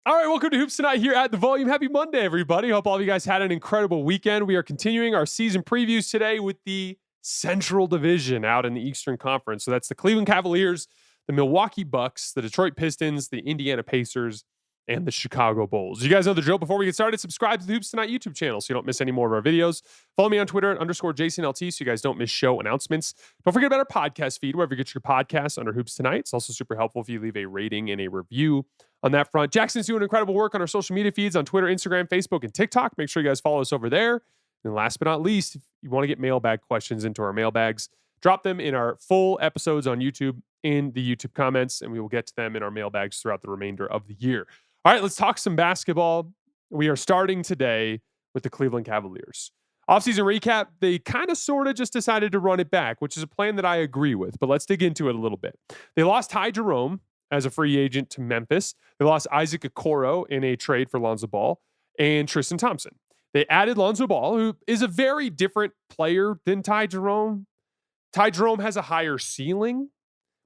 All right, welcome to Hoops Tonight here at The Volume. Happy Monday, everybody. Hope all of you guys had an incredible weekend. We are continuing our season previews today with the Central Division out in the Eastern Conference. So that's the Cleveland Cavaliers, the Milwaukee Bucks, the Detroit Pistons, the Indiana Pacers, and the Chicago Bulls. You guys know the drill. Before we get started, subscribe to the Hoops Tonight YouTube channel so you don't miss any more of our videos. Follow me on Twitter at _JasonLT so you guys don't miss show announcements. Don't forget about our podcast feed, wherever you get your podcasts under Hoops Tonight. It's also super helpful if you leave a rating and a review on that front. Jackson's doing incredible work on our social media feeds on Twitter, Instagram, Facebook, and TikTok. Make sure you guys follow us over there. And last but not least, if you want to get mailbag questions into our mailbags, drop them in our full episodes on YouTube in the YouTube comments, and we will get to them in our mailbags throughout the remainder of the year. All right, let's talk some basketball. We are starting today with the Cleveland Cavaliers. Offseason recap, they kind of sort of just decided to run it back, which is a plan that I agree with, but let's dig into it a little bit. They lost Ty Jerome as a free agent to Memphis. They lost Isaac Okoro in a trade for Lonzo Ball and Tristan Thompson. They added Lonzo Ball, who is a very different player than Ty Jerome. Ty Jerome has a higher ceiling,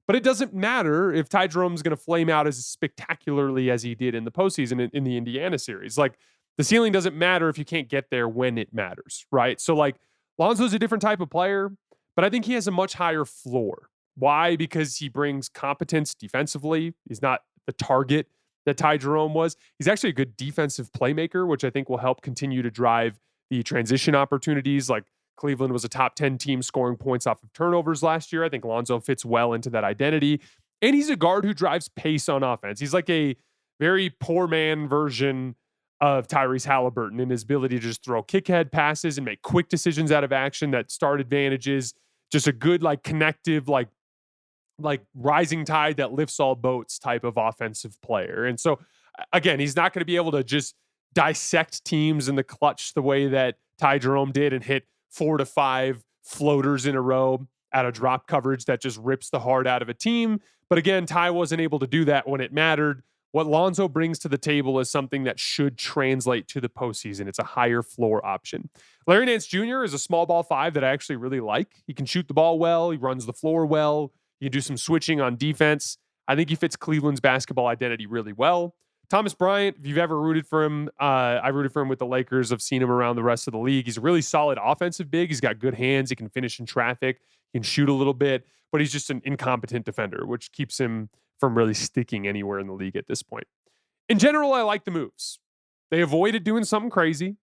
but it doesn't matter if Ty Jerome's going to flame out as spectacularly as he did in the postseason in the Indiana series. Like, the ceiling doesn't matter if you can't get there when it matters, right? So, like, Lonzo's a different type of player, but I think he has a much higher floor. Why? Because he brings competence defensively. He's not the target that Ty Jerome was. He's actually a good defensive playmaker, which I think will help continue to drive the transition opportunities. Like, Cleveland was a top 10 team scoring points off of turnovers last year. I think Lonzo fits well into that identity. And he's a guard who drives pace on offense. He's like a very poor man version of Tyrese Haliburton in his ability to just throw kick-ahead passes and make quick decisions out of action that start advantages. Just a good, like, connective, like rising tide that lifts all boats type of offensive player. And so, again, he's not going to be able to just dissect teams in the clutch the way that Ty Jerome did and hit 4 to 5 floaters in a row at a drop coverage that just rips the heart out of a team. But again, Ty wasn't able to do that when it mattered. What Lonzo brings to the table is something that should translate to the postseason. It's a higher floor option. Larry Nance Jr. is a small ball 5 that I actually really like. He can shoot the ball well. He runs the floor well. You can do some switching on defense. I think he fits Cleveland's basketball identity really well. Thomas Bryant, if you've ever rooted for him, I rooted for him with the Lakers. I've seen him around the rest of the league. He's a really solid offensive big. He's got good hands. He can finish in traffic. He can shoot a little bit, but he's just an incompetent defender, which keeps him from really sticking anywhere in the league at this point. In general, I like the moves. They avoided doing something crazy.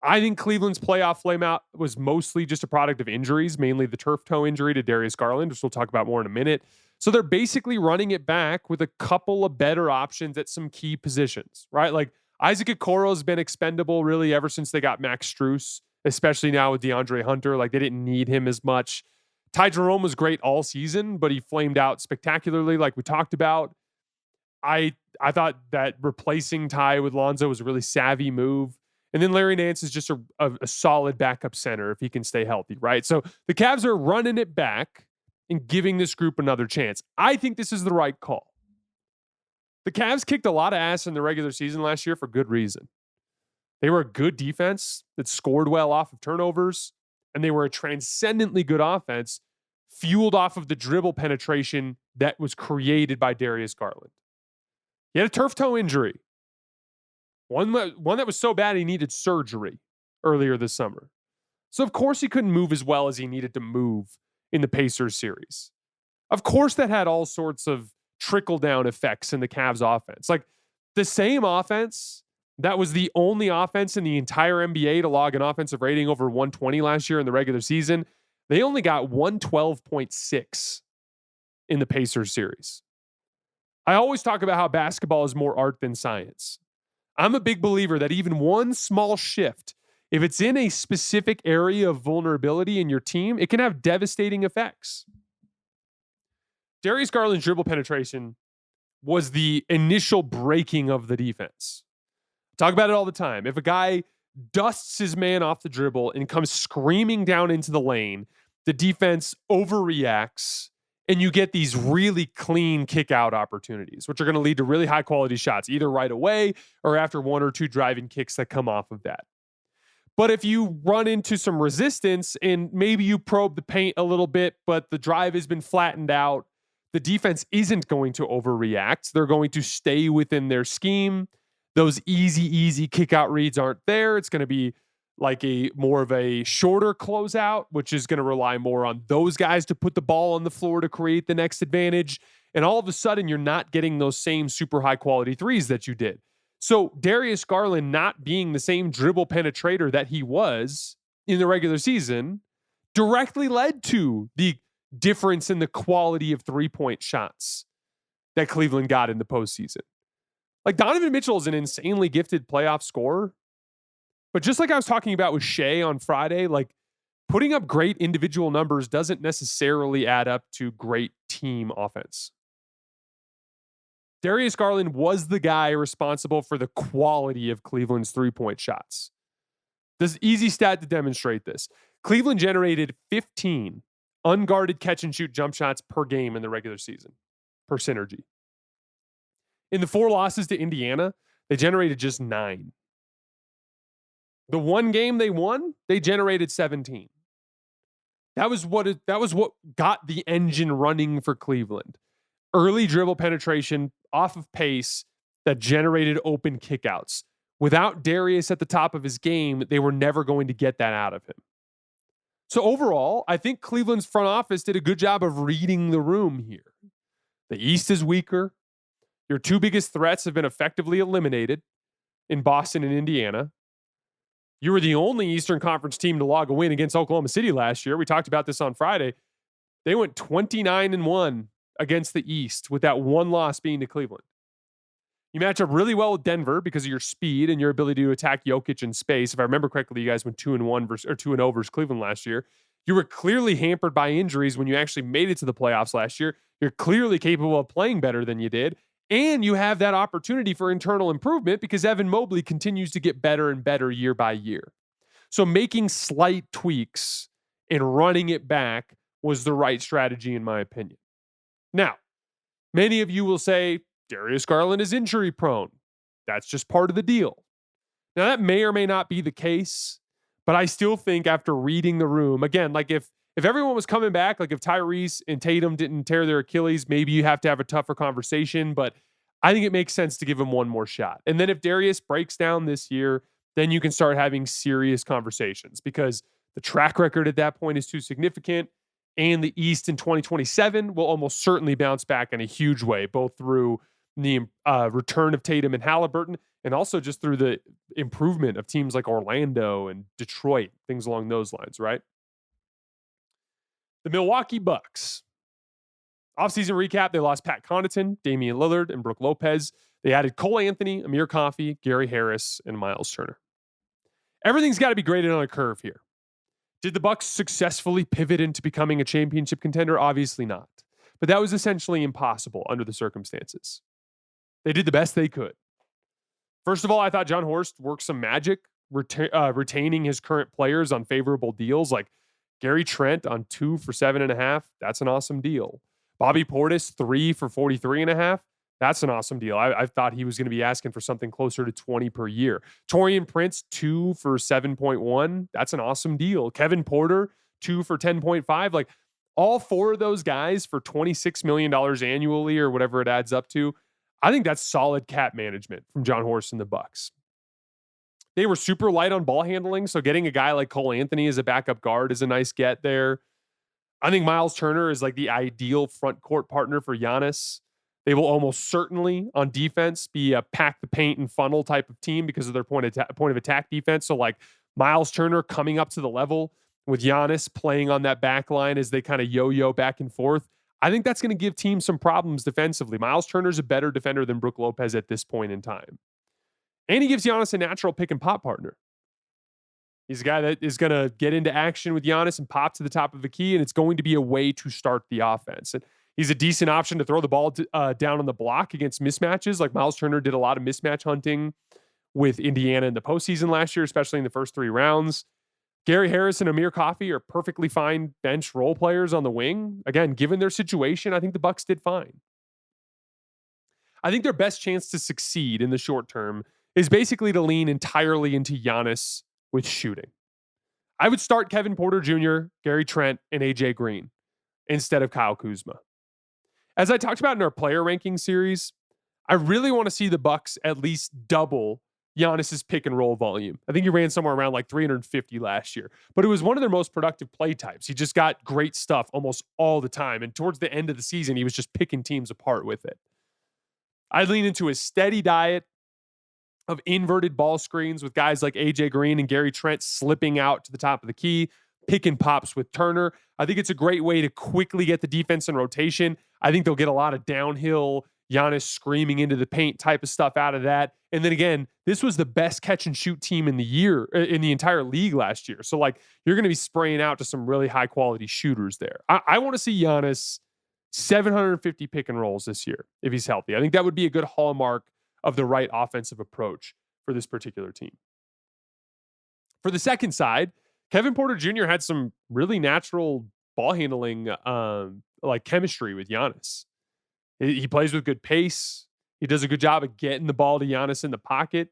I think Cleveland's playoff flameout was mostly just a product of injuries, mainly the turf toe injury to Darius Garland, which we'll talk about more in a minute. So they're basically running it back with a couple of better options at some key positions, right? Like, Isaac Okoro has been expendable really ever since they got Max Strus, especially now with DeAndre Hunter. Like, they didn't need him as much. Ty Jerome was great all season, but he flamed out spectacularly like we talked about. I thought that replacing Ty with Lonzo was a really savvy move. And then Larry Nance is just a solid backup center if he can stay healthy, right? So the Cavs are running it back and giving this group another chance. I think this is the right call. The Cavs kicked a lot of ass in the regular season last year for good reason. They were a good defense that scored well off of turnovers, and they were a transcendently good offense fueled off of the dribble penetration that was created by Darius Garland. He had a turf toe injury. One that was so bad he needed surgery earlier this summer. So, of course, he couldn't move as well as he needed to move in the Pacers series. Of course, that had all sorts of trickle-down effects in the Cavs offense. Like, the same offense that was the only offense in the entire NBA to log an offensive rating over 120 last year in the regular season, they only got 112.6 in the Pacers series. I always talk about how basketball is more art than science. I'm a big believer that even one small shift, if it's in a specific area of vulnerability in your team, it can have devastating effects. Darius Garland's dribble penetration was the initial breaking of the defense. I talk about it all the time. If a guy dusts his man off the dribble and comes screaming down into the lane, the defense overreacts, and you get these really clean kick-out opportunities, which are going to lead to really high-quality shots, either right away or after one or two driving kicks that come off of that. But if you run into some resistance and maybe you probe the paint a little bit, but the drive has been flattened out, the defense isn't going to overreact. They're going to stay within their scheme. Those easy kick out reads aren't there. It's going to be like a more of a shorter closeout, which is going to rely more on those guys to put the ball on the floor to create the next advantage. And all of a sudden, you're not getting those same super high quality threes that you did. So Darius Garland not being the same dribble penetrator that he was in the regular season directly led to the difference in the quality of 3-point shots that Cleveland got in the postseason. Like, Donovan Mitchell is an insanely gifted playoff scorer. But just like I was talking about with Shea on Friday, like, putting up great individual numbers doesn't necessarily add up to great team offense. Darius Garland was the guy responsible for the quality of Cleveland's 3-point shots. This easy stat to demonstrate this. Cleveland generated 15 unguarded catch and shoot jump shots per game in the regular season, per synergy. In the 4 losses to Indiana, they generated just 9. The one game they won, they generated 17. That was what got the engine running for Cleveland. Early dribble penetration off of pace that generated open kickouts. Without Darius at the top of his game, they were never going to get that out of him. So overall, I think Cleveland's front office did a good job of reading the room here. The East is weaker. Your 2 biggest threats have been effectively eliminated in Boston and Indiana. You were the only Eastern Conference team to log a win against Oklahoma City last year. We talked about this on Friday. They went 29-1 against the East, with that one loss being to Cleveland. You match up really well with Denver because of your speed and your ability to attack Jokic in space. If I remember correctly, you guys went 2-1 or 2-0 versus Cleveland last year. You were clearly hampered by injuries when you actually made it to the playoffs last year. You're clearly capable of playing better than you did. And you have that opportunity for internal improvement because Evan Mobley continues to get better and better year by year. So making slight tweaks and running it back was the right strategy, in my opinion. Now, many of you will say, Darius Garland is injury prone. That's just part of the deal. Now, that may or may not be the case, but I still think after reading the room, again, like if everyone was coming back, like if Tyrese and Tatum didn't tear their Achilles, maybe you have to have a tougher conversation, but I think it makes sense to give him one more shot. And then if Darius breaks down this year, then you can start having serious conversations because the track record at that point is too significant. And the East in 2027 will almost certainly bounce back in a huge way, both through the return of Tatum and Haliburton, and also just through the improvement of teams like Orlando and Detroit, things along those lines, right? The Milwaukee Bucks. Offseason recap, they lost Pat Connaughton, Damian Lillard, and Brook Lopez. They added Cole Anthony, Amir Coffey, Gary Harris, and Miles Turner. Everything's got to be graded on a curve here. Did the Bucks successfully pivot into becoming a championship contender? Obviously not. But that was essentially impossible under the circumstances. They did the best they could. First of all, I thought John Horst worked some magic, retaining his current players on favorable deals, like Gary Trent on 2 for $7.5. That's an awesome deal. Bobby Portis, 3 for $43.5. That's an awesome deal. I thought he was going to be asking for something closer to 20 per year. Taurean Prince, 2 for 7.1. That's an awesome deal. Kevin Porter, 2 for 10.5. Like, all 4 of those guys for $26 million annually or whatever it adds up to. I think that's solid cap management from John Horst and the Bucks. They were super light on ball handling, so getting a guy like Cole Anthony as a backup guard is a nice get there. I think Miles Turner is like the ideal front court partner for Giannis. They will almost certainly on defense be a pack the paint and funnel type of team because of their point of attack defense. So like Miles Turner coming up to the level with Giannis playing on that back line as they kind of yo-yo back and forth. I think that's going to give teams some problems defensively. Miles Turner's a better defender than Brook Lopez at this point in time. And he gives Giannis a natural pick and pop partner. He's a guy that is going to get into action with Giannis and pop to the top of the key, and it's going to be a way to start the offense. And he's a decent option to throw the ball down on the block against mismatches. Like Miles Turner did a lot of mismatch hunting with Indiana in the postseason last year, especially in the first 3 rounds. Gary Harris and Amir Coffey are perfectly fine bench role players on the wing. Again, given their situation, I think the Bucks did fine. I think their best chance to succeed in the short term is basically to lean entirely into Giannis with shooting. I would start Kevin Porter Jr., Gary Trent, and AJ Green instead of Kyle Kuzma. as I talked about in our player ranking series, I really want to see the Bucks at least double Giannis's pick and roll volume. I think he ran somewhere around like 350 last year, but it was one of their most productive play types. He just got great stuff almost all the time. And towards the end of the season, he was just picking teams apart with it. I'd lean into a steady diet of inverted ball screens with guys like AJ Green and Gary Trent slipping out to the top of the key, pick and pops with Turner. I think it's a great way to quickly get the defense in rotation. I think they'll get a lot of downhill Giannis screaming into the paint type of stuff out of that. And then again, this was the best catch and shoot team in the entire league last year. So like you're going to be spraying out to some really high quality shooters there. I want to see Giannis 750 pick and rolls this year if he's healthy. I think that would be a good hallmark of the right offensive approach for this particular team. For the second side, Kevin Porter Jr. had some really natural ball handling like chemistry with Giannis. He plays with good pace. He does a good job of getting the ball to Giannis in the pocket.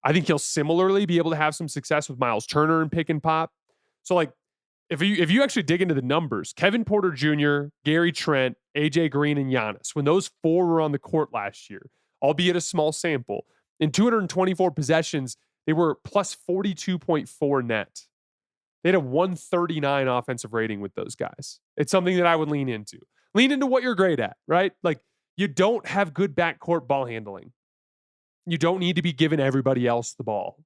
I think he'll similarly be able to have some success with Miles Turner and pick and pop. So like if you actually dig into the numbers, Kevin Porter Jr., Gary Trent, AJ Green, and Giannis, when those four were on the court last year, albeit a small sample, in 224 possessions, they were plus 42.4 net. They had a 139 offensive rating with those guys. It's something that I would lean into. Lean into what you're great at, right? Like, you don't have good backcourt ball handling. You don't need to be giving everybody else the ball.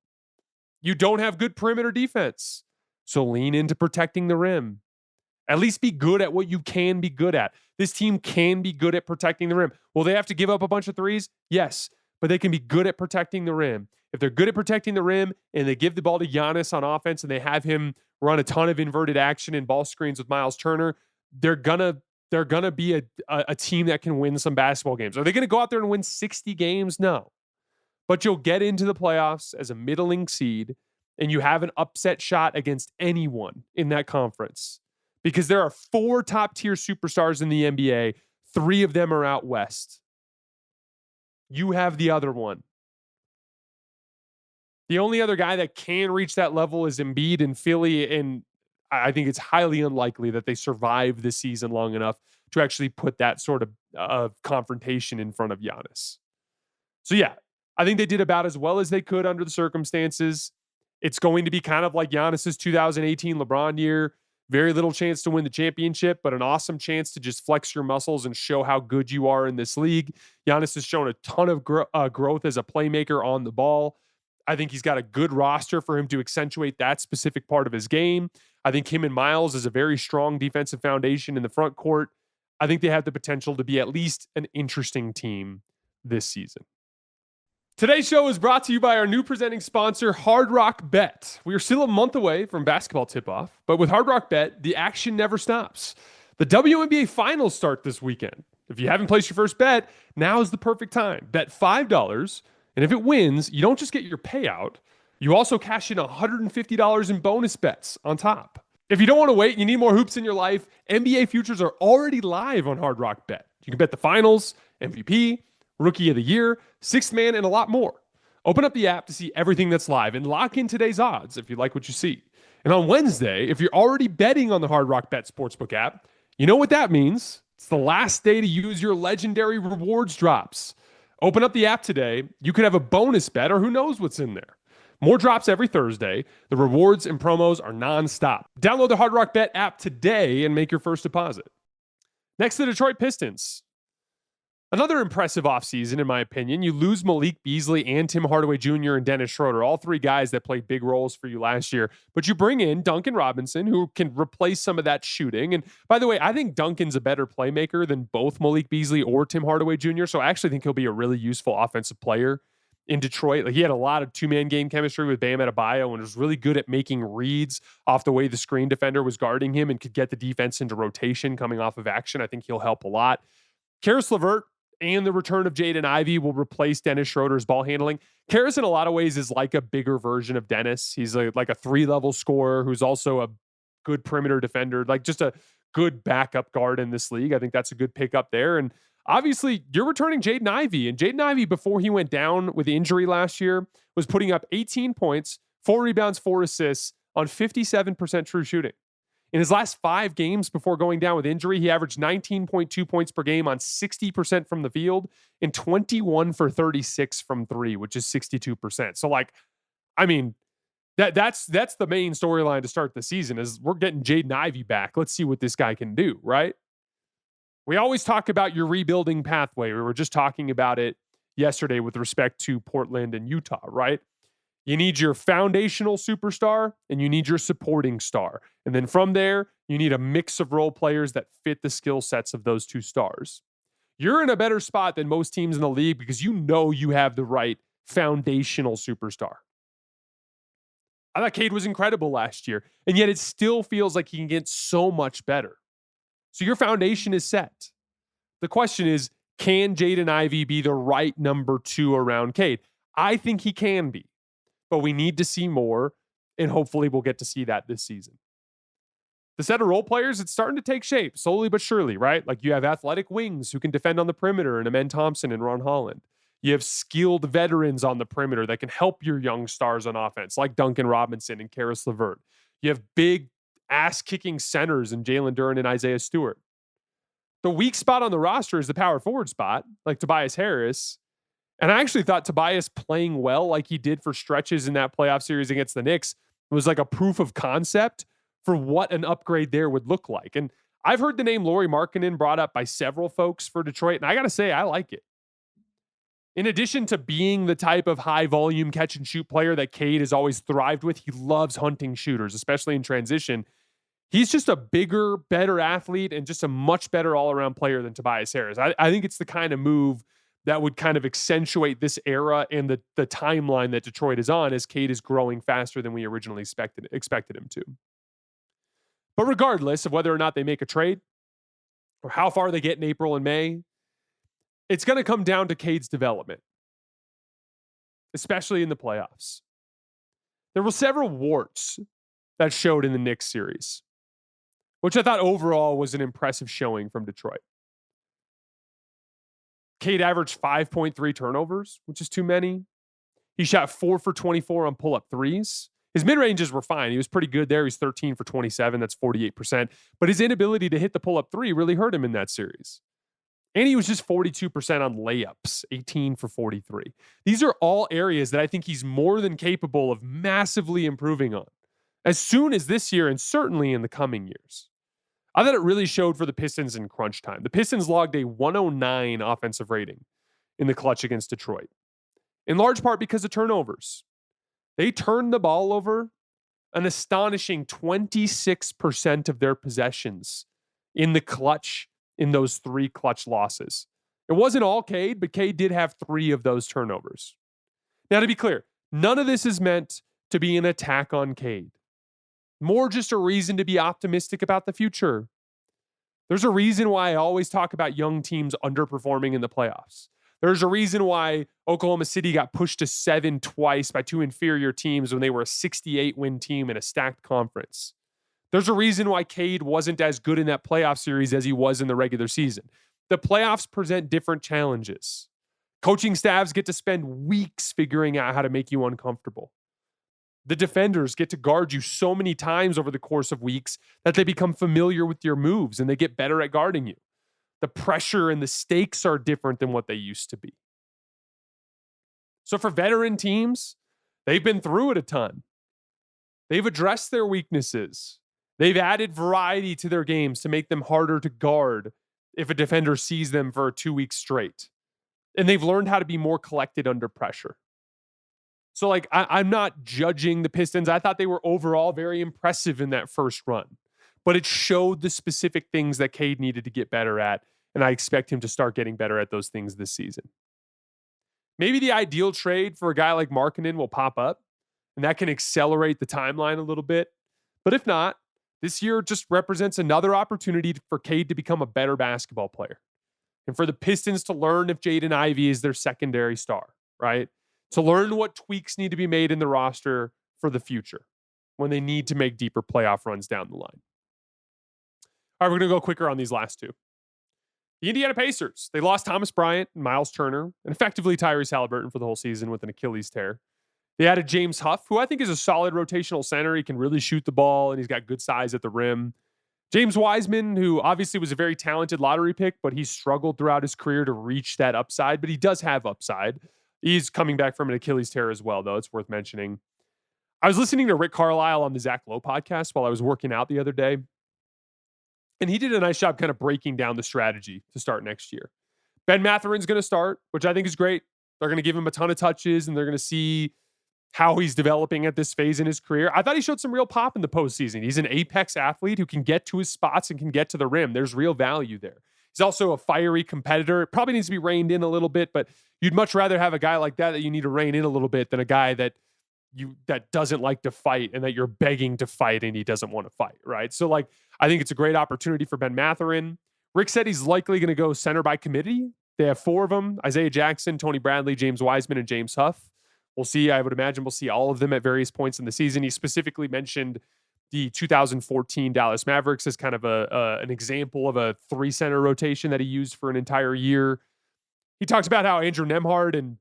You don't have good perimeter defense. So lean into protecting the rim. At least be good at what you can be good at. This team can be good at protecting the rim. Will they have to give up a bunch of threes? Yes, but they can be good at protecting the rim. If they're good at protecting the rim and they give the ball to Giannis on offense and they have him run a ton of inverted action and ball screens with Miles Turner, they're gonna be a team that can win some basketball games. Are they going to go out there and win 60 games? No. But you'll get into the playoffs as a middling seed and you have an upset shot against anyone in that conference because there are 4 top-tier superstars in the NBA. 3 of them are out west. You have the other one. The only other guy that can reach that level is Embiid in Philly, and I think it's highly unlikely that they survive this season long enough to actually put that sort of confrontation in front of Giannis. So yeah, I think they did about as well as they could under the circumstances. It's going to be kind of like Giannis's 2018 LeBron year. Very little chance to win the championship, but an awesome chance to just flex your muscles and show how good you are in this league. Giannis has shown a ton of growth as a playmaker on the ball. I think he's got a good roster for him to accentuate that specific part of his game. I think him and Miles is a very strong defensive foundation in the front court. I think they have the potential to be at least an interesting team this season. Today's show is brought to you by our new presenting sponsor, Hard Rock Bet. We are still a month away from basketball tip-off, but with Hard Rock Bet, the action never stops. The WNBA finals start this weekend. If you haven't placed your first bet, now is the perfect time. Bet $5, and if it wins, you don't just get your payout, you also cash in $150 in bonus bets on top. If you don't want to wait and you need more hoops in your life, NBA futures are already live on Hard Rock Bet. You can bet the finals, MVP, Rookie of the Year, Sixth Man, and a lot more. Open up the app to see everything that's live and lock in today's odds if you like what you see. And on Wednesday, if you're already betting on the Hard Rock Bet Sportsbook app, you know what that means. It's the last day to use your legendary rewards drops. Open up the app today. You could have a bonus bet or who knows what's in there. More drops every Thursday. The rewards and promos are nonstop. Download the Hard Rock Bet app today and make your first deposit. Next, the Detroit Pistons. Another impressive offseason, in my opinion. You lose Malik Beasley and Tim Hardaway Jr. and Dennis Schroeder, all 3 guys that played big roles for you last year. But you bring in Duncan Robinson, who can replace some of that shooting. And by the way, I think Duncan's a better playmaker than both Malik Beasley or Tim Hardaway Jr., so I actually think he'll be a really useful offensive player in Detroit. Like, he had a lot of 2-man game chemistry with Bam Adebayo and was really good at making reads off the way the screen defender was guarding him and could get the defense into rotation coming off of action. I think he'll help a lot. Karis LeVert and the return of Jaden Ivey will replace Dennis Schroeder's ball handling. Karis, in a lot of ways, is like a bigger version of Dennis. He's like a 3-level scorer who's also a good perimeter defender, like just a good backup guard in this league. I think that's a good pickup there. And obviously, you're returning Jaden Ivey. And Jaden Ivey, before he went down with injury last year, was putting up 18 points, 4 rebounds, 4 assists on 57% true shooting. In his last 5 games before going down with injury, he averaged 19.2 points per game on 60% from the field and 21 for 36 from 3, which is 62%. So that's the main storyline to start the season is we're getting Jaden Ivey back. Let's see what this guy can do, right? We always talk about your rebuilding pathway. We were just talking about it yesterday with respect to Portland and Utah, right? You need your foundational superstar and you need your supporting star. And then from there, you need a mix of role players that fit the skill sets of those two stars. You're in a better spot than most teams in the league because you know you have the right foundational superstar. I thought Cade was incredible last year, and yet it still feels like he can get so much better. So your foundation is set. The question is, can Jaden Ivey be the right number 2 around Cade? I think he can be, but we need to see more, and hopefully we'll get to see that this season. The set of role players, it's starting to take shape, slowly but surely, right? Like you have athletic wings who can defend on the perimeter and Amen Thompson and Ron Holland. You have skilled veterans on the perimeter that can help your young stars on offense, like Duncan Robinson and Karis LeVert. You have big ass-kicking centers in Jalen Duren and Isaiah Stewart. The weak spot on the roster is the power forward spot, like Tobias Harris. And I actually thought Tobias playing well like he did for stretches in that playoff series against the Knicks was like a proof of concept for what an upgrade there would look like. And I've heard the name Lauri Markkanen brought up by several folks for Detroit, and I got to say, I like it. In addition to being the type of high-volume catch-and-shoot player that Cade has always thrived with, he loves hunting shooters, especially in transition. He's just a bigger, better athlete and just a much better all-around player than Tobias Harris. I think it's the kind of move that would kind of accentuate this era and the timeline that Detroit is on as Cade is growing faster than we originally expected him to. But regardless of whether or not they make a trade or how far they get in April and May, it's going to come down to Cade's development, especially in the playoffs. There were several warts that showed in the Knicks series, which I thought overall was an impressive showing from Detroit. Cade averaged 5.3 turnovers, which is too many. He shot 4 for 24 on pull-up threes. His mid-ranges were fine. He was pretty good there. He's 13 for 27. That's 48%. But his inability to hit the pull-up 3 really hurt him in that series. And he was just 42% on layups, 18 for 43. These are all areas that I think he's more than capable of massively improving on as soon as this year and certainly in the coming years. I thought it really showed for the Pistons in crunch time. The Pistons logged a 109 offensive rating in the clutch against Detroit, in large part because of turnovers. They turned the ball over an astonishing 26% of their possessions in the clutch in those 3 clutch losses. It wasn't all Cade, but Cade did have 3 of those turnovers. Now, to be clear, none of this is meant to be an attack on Cade. More just a reason to be optimistic about the future. There's a reason why I always talk about young teams underperforming in the playoffs. There's a reason why Oklahoma City got pushed to 7 twice by 2 inferior teams when they were a 68-win team in a stacked conference. There's a reason why Cade wasn't as good in that playoff series as he was in the regular season. The playoffs present different challenges. Coaching staffs get to spend weeks figuring out how to make you uncomfortable. The defenders get to guard you so many times over the course of weeks that they become familiar with your moves and they get better at guarding you. The pressure and the stakes are different than what they used to be. So for veteran teams, they've been through it a ton. They've addressed their weaknesses. They've added variety to their games to make them harder to guard if a defender sees them for 2 weeks straight. And they've learned how to be more collected under pressure. So I'm not judging the Pistons. I thought they were overall very impressive in that first run. But it showed the specific things that Cade needed to get better at. And I expect him to start getting better at those things this season. Maybe the ideal trade for a guy like Markkanen will pop up. And that can accelerate the timeline a little bit. But if not, this year just represents another opportunity for Cade to become a better basketball player. And for the Pistons to learn if Jaden Ivey is their secondary star, right? To learn what tweaks need to be made in the roster for the future when they need to make deeper playoff runs down the line. All right, we're going to go quicker on these last 2. The Indiana Pacers, they lost Thomas Bryant and Miles Turner and effectively Tyrese Haliburton for the whole season with an Achilles tear. They added James Huff, who I think is a solid rotational center. He can really shoot the ball and he's got good size at the rim. James Wiseman, who obviously was a very talented lottery pick, but he struggled throughout his career to reach that upside, but he does have upside. He's coming back from an Achilles tear as well, though. It's worth mentioning. I was listening to Rick Carlisle on the Zach Lowe podcast while I was working out the other day, and he did a nice job kind of breaking down the strategy to start next year. Ben Matherin's going to start, which I think is great. They're going to give him a ton of touches, and they're going to see how he's developing at this phase in his career. I thought he showed some real pop in the postseason. He's an apex athlete who can get to his spots and can get to the rim. There's real value there. He's also a fiery competitor. It probably needs to be reined in a little bit, but you'd much rather have a guy like that you need to rein in a little bit than a guy that doesn't like to fight and that you're begging to fight and he doesn't want to fight, right? So, I think it's a great opportunity for Ben Mathurin. Rick said he's likely going to go center by committee. They have 4 of them: Isaiah Jackson, Tony Bradley, James Wiseman, and James Huff. We'll see. I would imagine we'll see all of them at various points in the season. He specifically mentioned the 2014 Dallas Mavericks as kind of an example of a 3-center rotation that he used for an entire year. He talks about how Andrew Nembhard and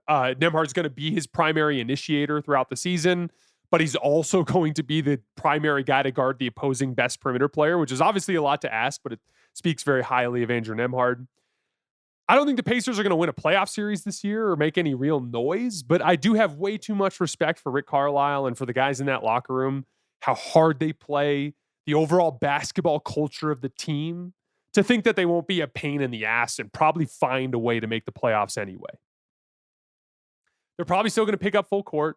Nembhard's going to be his primary initiator throughout the season, but he's also going to be the primary guy to guard the opposing best perimeter player, which is obviously a lot to ask, but it speaks very highly of Andrew Nembhard. I don't think the Pacers are going to win a playoff series this year or make any real noise, but I do have way too much respect for Rick Carlisle and for the guys in that locker room, how hard they play, the overall basketball culture of the team, to think that they won't be a pain in the ass and probably find a way to make the playoffs anyway. They're probably still going to pick up full court.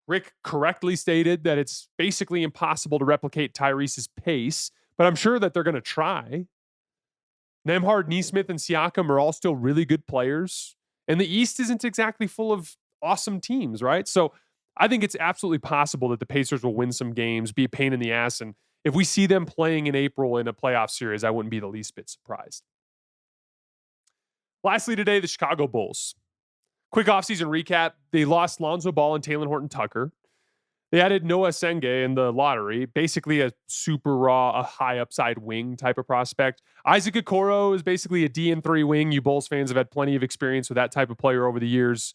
Rick correctly stated that it's basically impossible to replicate Tyrese's pace, but I'm sure that they're going to try. Nembhard, Nesmith, and Siakam are all still really good players. And the East isn't exactly full of awesome teams, right? So I think it's absolutely possible that the Pacers will win some games, be a pain in the ass. And if we see them playing in April in a playoff series, I wouldn't be the least bit surprised. Lastly today, the Chicago Bulls. Quick offseason recap. They lost Lonzo Ball and Talen Horton-Tucker. They added Noah Senge in the lottery, basically a super raw, a high upside wing type of prospect. Isaac Okoro is basically a DN3 wing. You Bulls fans have had plenty of experience with that type of player over the years.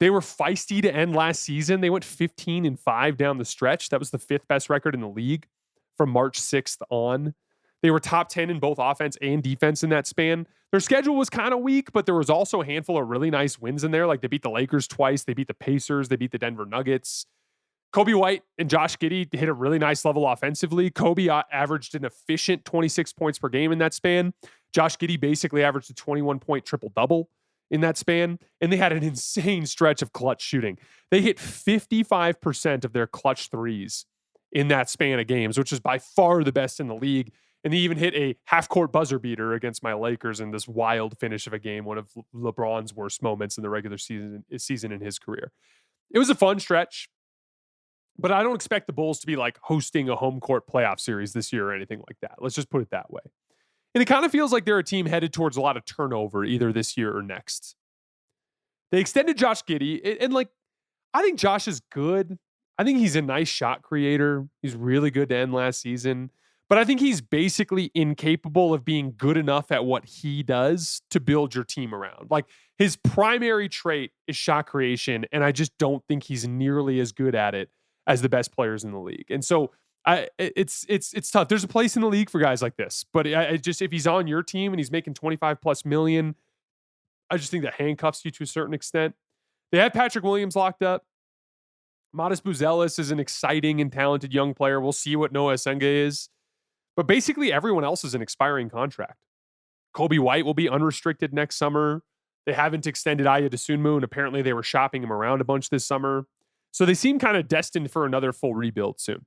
They were feisty to end last season. They went 15-5 down the stretch. That was the 5th best record in the league from March 6th on. They were top 10 in both offense and defense in that span. Their schedule was kind of weak, but there was also a handful of really nice wins in there. Like they beat the Lakers twice. They beat the Pacers. They beat the Denver Nuggets. Coby White and Josh Giddey hit a really nice level offensively. Coby averaged an efficient 26 points per game in that span. Josh Giddey basically averaged a 21-point triple-double in that span. And they had an insane stretch of clutch shooting. They hit 55% of their clutch threes in that span of games, which is by far the best in the league. And they even hit a half-court buzzer beater against my Lakers in this wild finish of a game, one of LeBron's worst moments in the regular season in his career. It was a fun stretch. But I don't expect the Bulls to be like hosting a home court playoff series this year or anything like that. Let's just put it that way. And it kind of feels like they're a team headed towards a lot of turnover either this year or next. They extended Josh Giddey, and I think Josh is good. I think he's a nice shot creator. He's really good to end last season. But I think he's basically incapable of being good enough at what he does to build your team around. Like his primary trait is shot creation, and I just don't think he's nearly as good at it as the best players in the league. And so it's tough. There's a place in the league for guys like this, but I just, if he's on your team and he's making 25+ million, I just think that handcuffs you to a certain extent. They have Patrick Williams locked up. Modest Buzelis is an exciting and talented young player. We'll see what Noah Senge is, but basically everyone else is an expiring contract. Coby White will be unrestricted next summer. They haven't extended Aya DeSunmu, and apparently they were shopping him around a bunch this summer. So they seem kind of destined for another full rebuild soon.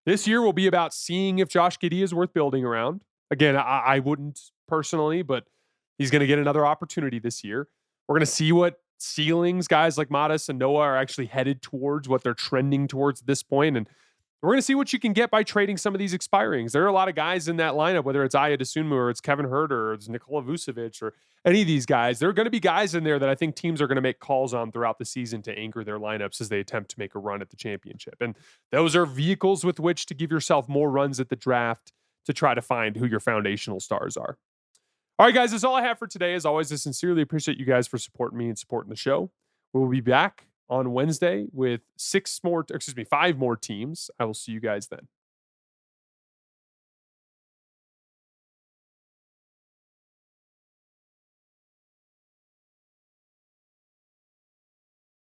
This year will be about seeing if Josh Giddey is worth building around. Again, I wouldn't personally, but he's going to get another opportunity this year. We're going to see what ceilings guys like Modest and Noah are actually headed towards, what they're trending towards at this point. And we're going to see what you can get by trading some of these expirings. There are a lot of guys in that lineup, whether it's Aya DeSunmu or it's Kevin Huerter or it's Nikola Vucevic or any of these guys. There are going to be guys in there that I think teams are going to make calls on throughout the season to anchor their lineups as they attempt to make a run at the championship. And those are vehicles with which to give yourself more runs at the draft to try to find who your foundational stars are. All right, guys, that's all I have for today. As always, I sincerely appreciate you guys for supporting me and supporting the show. We'll be back on Wednesday with 5 more teams. I will see you guys then.